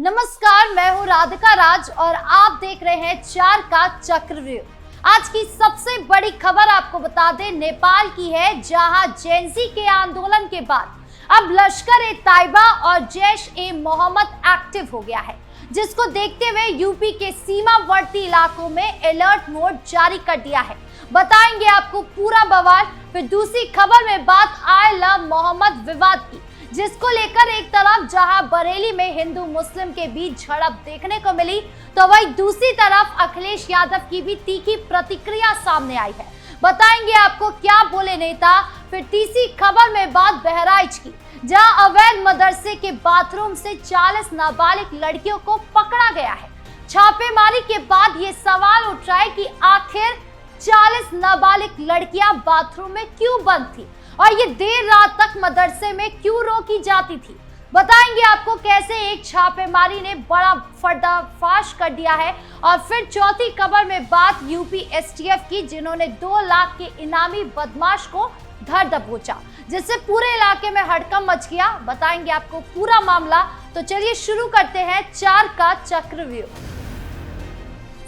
नमस्कार, मैं हूं राधिका राज और आप देख रहे हैं 4 का चक्रव्यूह। आज की सबसे बड़ी खबर आपको बता दें, नेपाल की है, जहां जेनजी के आंदोलन के बाद अब लश्कर-ए-तैयबा और जैश-ए-मोहम्मद एक्टिव हो गया है, जिसको देखते हुए यूपी के सीमावर्ती इलाकों में अलर्ट मोड जारी कर दिया है। बताएंगे आपको पूरा बवाल। फिर दूसरी खबर में बात आई लव मोहम्मद विवाद की, जिसको लेकर एक तरफ जहां बरेली में हिंदू मुस्लिम के बीच झड़प देखने को मिली, तो वहीं दूसरी तरफ अखिलेश यादव की भी तीखी प्रतिक्रिया सामने आई है। बताएंगे आपको क्या बोले नेता। फिर तीसरी खबर में बात बहराइच की, जहां अवैध मदरसे के बाथरूम से 40 नाबालिग लड़कियों को पकड़ा गया है। छापेमारी के बाद ये सवाल उठ रहा है कि आखिर 40 नाबालिग लड़कियां बाथरूम में क्यों बंद थी और ये देर रात तक मदरसे में क्यों रोकी जाती थी। बताएंगे आपको कैसे एक छापेमारी ने बड़ा पर्दाफाश कर दिया है। और फिर चौथी खबर में बात यूपी एसटीएफ की, जिन्होंने 2 लाख के इनामी बदमाश को धर दबोचा, जिससे पूरे इलाके में हड़कंप मच गया। बताएंगे आपको पूरा मामला। तो चलिए शुरू करते हैं 4 का चक्रव्यूह।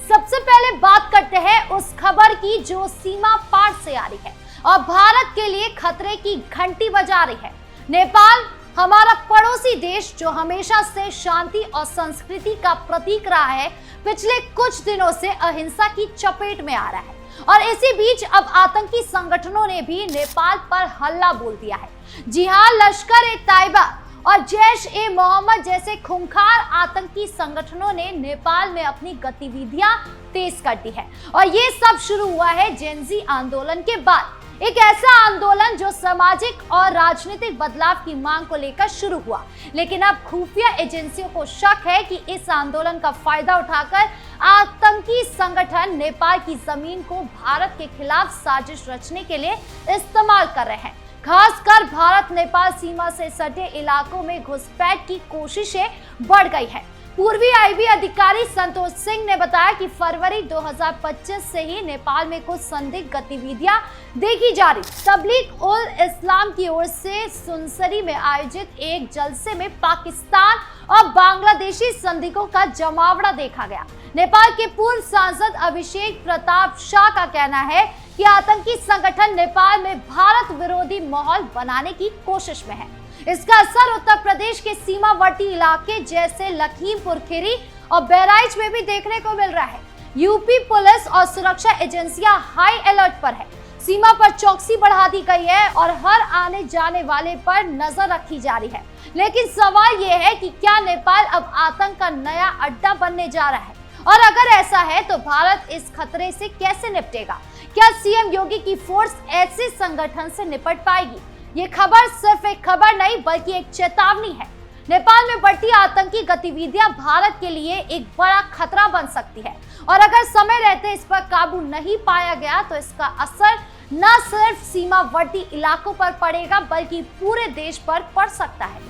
सबसे पहले बात करते हैं उस खबर की जो सीमा पार से आ रही है और भारत के लिए खतरे की घंटी बजा रही है। नेपाल हमारा पड़ोसी देश, जो हमेशा से शांति और संस्कृति का प्रतीक रहा है, पिछले कुछ दिनों से अहिंसा की चपेट में आ रहा है। और इसी बीच अब आतंकी संगठनों ने भी नेपाल पर हल्ला बोल दिया है। जी हां, लश्कर-ए-तैयबा और जैश-ए-मोहम्मद जैसे खूंखार आतंकी संगठनों ने नेपाल में अपनी गतिविधियां तेज कर दी है। और ये सब शुरू हुआ है जेनजी आंदोलन के बाद। एक ऐसा आंदोलन जो सामाजिक और राजनीतिक बदलाव की मांग को लेकर शुरू हुआ, लेकिन अब खुफिया एजेंसियों को शक है कि इस आंदोलन का फायदा उठाकर आतंकी संगठन नेपाल की जमीन को भारत के खिलाफ साजिश रचने के लिए इस्तेमाल कर रहे हैं। खासकर भारत नेपाल सीमा से सटे इलाकों में घुसपैठ की कोशिशें बढ़ गई है। पूर्वी आईबी अधिकारी संतोष सिंह ने बताया कि फरवरी 2025 से ही नेपाल में कुछ संदिग्ध गतिविधियां देखी जा रही। तबलीग उल इस्लाम की ओर से सुनसरी में आयोजित एक जलसे में पाकिस्तान और बांग्लादेशी संदिग्धों का जमावड़ा देखा गया। नेपाल के पूर्व सांसद अभिषेक प्रताप शाह का कहना है कि आतंकी संगठन नेपाल में भारत विरोधी माहौल बनाने की कोशिश में है। इसका असर उत्तर प्रदेश के सीमावर्ती इलाके जैसे लखीमपुर खीरी और बहराइच में भी देखने को मिल रहा है। यूपी पुलिस और सुरक्षा एजेंसियां हाई अलर्ट पर है। सीमा पर चौकसी बढ़ा दी गई है और हर आने जाने वाले पर नजर रखी जा रही है। लेकिन सवाल यह है कि क्या नेपाल अब आतंक का नया अड्डा बनने जा रहा है, और अगर ऐसा है तो भारत इस खतरे से कैसे निपटेगा? क्या सीएम योगी की फोर्स ऐसे संगठन से निपट पाएगी? ये खबर सिर्फ एक खबर नहीं बल्कि एक चेतावनी है। नेपाल में बढ़ती आतंकी गतिविधियां भारत के लिए एक बड़ा खतरा बन सकती है, और अगर समय रहते इस पर काबू नहीं पाया गया तो इसका असर न सिर्फ सीमावर्ती इलाकों पर पड़ेगा बल्कि पूरे देश पर पड़ सकता है।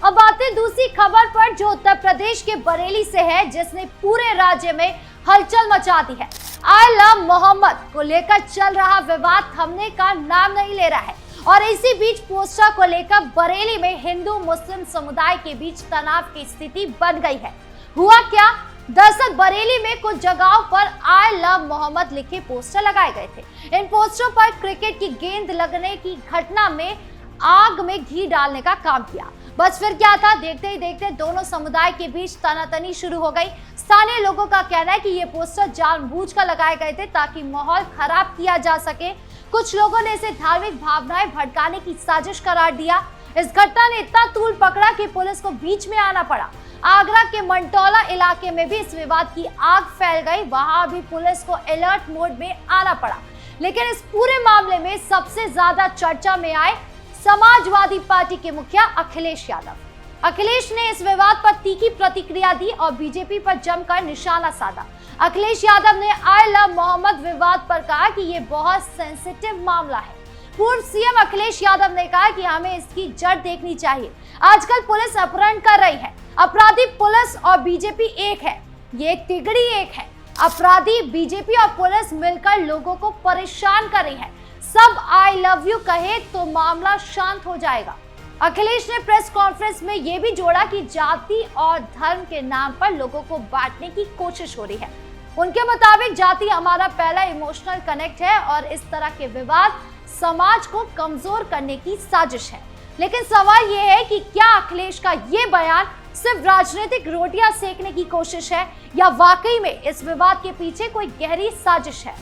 अब आते हैं दूसरी खबर पर, जो उत्तर प्रदेश के बरेली से है, जिसने पूरे राज्य में हलचल मचा दी है। आई लव मोहम्मद को लेकर चल रहा विवाद थमने का नाम नहीं ले रहा है, और इसी बीच पोस्टर को लेकर बरेली में हिंदू मुस्लिम समुदाय के बीच तनाव की स्थिति बन गई है। हुआ क्या? दरअसल बरेली में कुछ जगहों पर आई लव मोहम्मद लिखे पोस्टर लगाए गए थे। इन पोस्टरों पर क्रिकेट की गेंद लगने की घटना में आग में घी डालने का काम किया। बस फिर क्या था, देखते ही देखते दोनों समुदाय के बीच तनातनी शुरू हो गई। स्थानीय लोगों का कहना है कि ये पोस्टर जानबूझकर लगाए गए थे ताकि माहौल खराब किया जा सके। कुछ लोगों ने इसे धार्मिक भावनाएं भड़काने की साजिश करार दिया। इस घटना ने इतना तूल पकड़ा कि पुलिस को बीच में आना पड़ा। आगरा के मंटौला इलाके में भी इस विवाद की आग फैल गई। वहां भी पुलिस को अलर्ट मोड में आना पड़ा। लेकिन इस पूरे मामले में सबसे ज्यादा चर्चा में आए समाजवादी पार्टी के मुखिया अखिलेश यादव। अखिलेश ने इस विवाद पर तीखी प्रतिक्रिया दी और बीजेपी पर जमकर निशाना साधा। अखिलेश यादव ने आई लव मोहम्मद विवाद पर कहा कि ये बहुत सेंसिटिव मामला है। पूर्व सीएम अखिलेश यादव ने कहा कि हमें इसकी जड़ देखनी चाहिए। आजकल पुलिस अपहरण कर रही है। अपराधी पुलिस और बीजेपी एक है, ये तिगड़ी एक है। अपराधी बीजेपी और पुलिस मिलकर लोगों को परेशान कर रही है। सब आई लव यू कहे तो मामला शांत हो जाएगा। अखिलेश ने प्रेस कॉन्फ्रेंस में यह भी जोड़ा कि जाति और धर्म के नाम पर लोगों को बांटने की कोशिश हो रही है। उनके मुताबिक जाति हमारा पहला इमोशनल कनेक्ट है और इस तरह के विवाद समाज को कमजोर करने की साजिश है। लेकिन सवाल यह है कि क्या अखिलेश का ये बयान सिर्फ राजनीतिक रोटियां सेकने की कोशिश है या वाकई में इस विवाद के पीछे कोई गहरी साजिश है।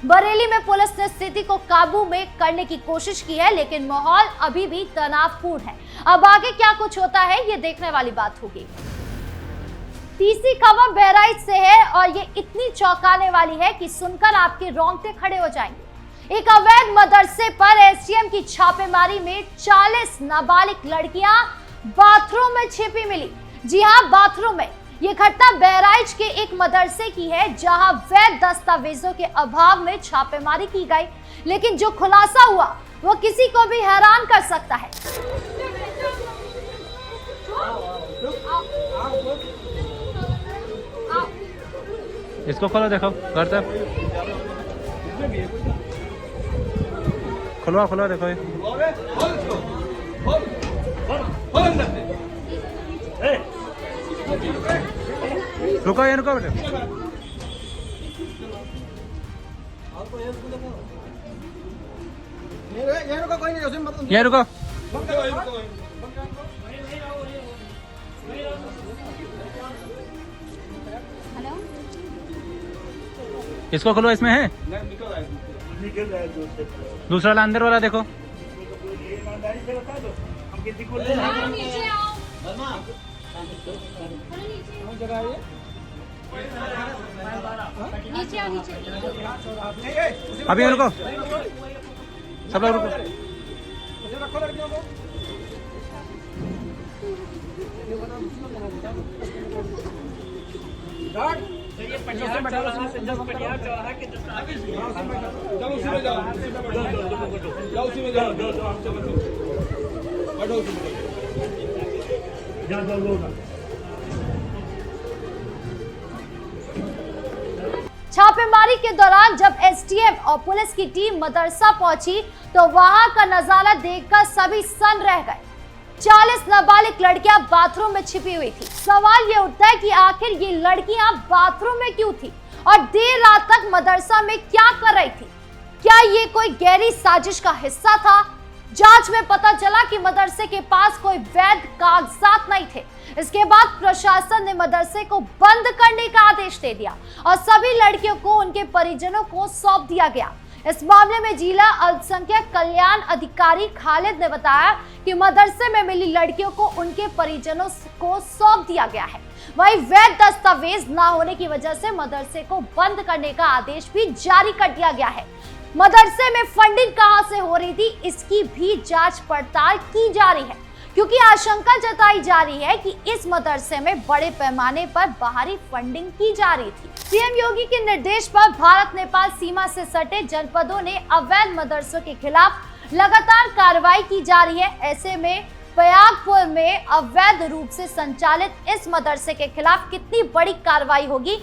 बरेली में पुलिस ने स्थिति को काबू में करने की कोशिश की है, लेकिन माहौल अभी भी तनावपूर्ण है। अब आगे क्या कुछ होता है ये देखने वाली बात होगी। तीसरी खबर बहराइच से है और ये इतनी चौंकाने वाली है कि सुनकर आपके रोंगटे खड़े हो जाएंगे। एक अवैध मदरसे पर एसडीएम की छापेमारी में 40 नाबालिग लड़कियां बाथरूम में छिपी मिली। जी हां, बाथरूम में। ये घटना बहराइच के एक मदरसे की है जहां वैध दस्तावेजों के अभाव में छापेमारी की गई, लेकिन जो खुलासा हुआ वो किसी को भी हैरान कर सकता है। इसको खोलो, देखो घर तक खुलवा खुलवा, देखो रुको, ये रुको बेटे, ये रुको। इसको खोलो, इसमें है दूसरा वाला, अंदर वाला देखो। अभी रुको, सब लोग रुको। छापेमारी के दौरान जब एसडीएम और पुलिस की टीम मदरसा पहुंची तो वहां का नजारा देखकर सभी सन रह गए। 40 नाबालिग लड़कियां बाथरूम में छिपी हुई थी। सवाल ये उठता है कि आखिर ये लड़कियां बाथरूम में क्यों थी और देर रात तक मदरसा में क्या कर रही थी? क्या ये कोई गहरी साजिश का हिस्सा था? जांच में पता चला कि मदरसे के पास कोई वैध कागजात नहीं थे। इसके बाद प्रशासन ने मदरसे को बंद करने का आदेश दे दिया और सभी लड़कियों को उनके परिजनों को सौंप दिया गया। इस मामले में जिला अल्पसंख्यक कल्याण अधिकारी खालिद ने बताया कि मदरसे में मिली लड़कियों को उनके परिजनों को सौंप दिया गया है। वहीं वैध दस्तावेज न होने की वजह से मदरसे को बंद करने का आदेश भी जारी कर दिया गया है। मदरसे में फंडिंग कहां से हो रही थी इसकी भी जांच पड़ताल की जा रही है, क्योंकि आशंका जताई जा रही है कि इस मदरसे में बड़े पैमाने पर बाहरी फंडिंग की जा रही थी। सीएम योगी के निर्देश पर भारत नेपाल सीमा से सटे जनपदों ने अवैध मदरसों के खिलाफ लगातार कार्रवाई की जा रही है। ऐसे में प्रयागपुर में अवैध रूप से संचालित इस मदरसे के खिलाफ कितनी बड़ी कार्रवाई होगी।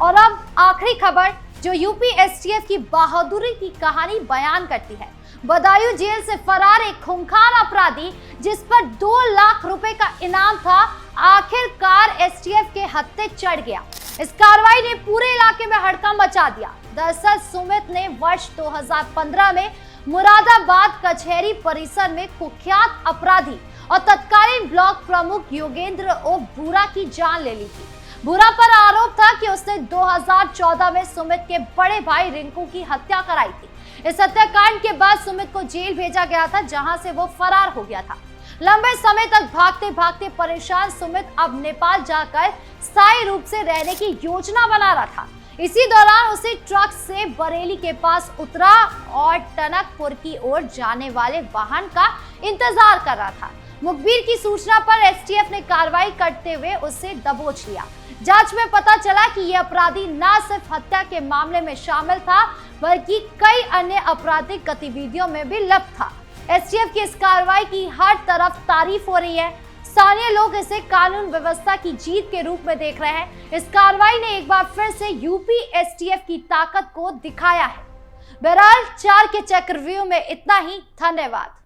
और अब आखिरी खबर जो यूपी एसटीएफ की बहादुरी की कहानी बयान करती है। बदायूं जेल से फरार एक खूंखार अपराधी जिस पर 2 लाख रुपए का इनाम था, आखिरकार एसटीएफ के हत्थे चढ़ गया। इस कार्रवाई ने पूरे इलाके में हड़कंप मचा दिया। दरअसल सुमित ने वर्ष 2015 में मुरादाबाद कचहरी परिसर में कुख्यात अपराधी और तत्कालीन ब्लॉक प्रमुख योगेंद्र उर्फ भूरा की जान ले ली थी। भूरा पर आरोप था कि उसने 2014 में सुमित के बड़े भाई रिंकू की हत्या कराई थी। इस हत्याकांड के बाद सुमित को जेल भेजा गया था, जहां से वो फरार हो गया था। लंबे समय तक भागते भागते परेशान सुमित अब नेपाल जाकर स्थायी रूप से रहने की योजना बना रहा था। इसी दौरान उसे ट्रक से बरेली के पास उतरा और टनकपुर की ओर जाने वाले वाहन का इंतजार कर रहा था। मुखबिर की सूचना पर एसटीएफ ने कार्रवाई करते हुए उसे दबोच लिया। जांच में पता चला कि यह अपराधी न सिर्फ हत्या के मामले में शामिल था, बल्कि कई अन्य आपराधिक गतिविधियों में भी लिप्त था। एसटीएफ की इस कार्रवाई की हर तरफ तारीफ हो रही है। स्थानीय लोग इसे कानून व्यवस्था की जीत के रूप में देख रहे हैं। इस कार्रवाई ने एक बार फिर से यूपी एसटीएफ की ताकत को दिखाया है। बहरहाल 4 के चक्रव्यूह में इतना ही। धन्यवाद।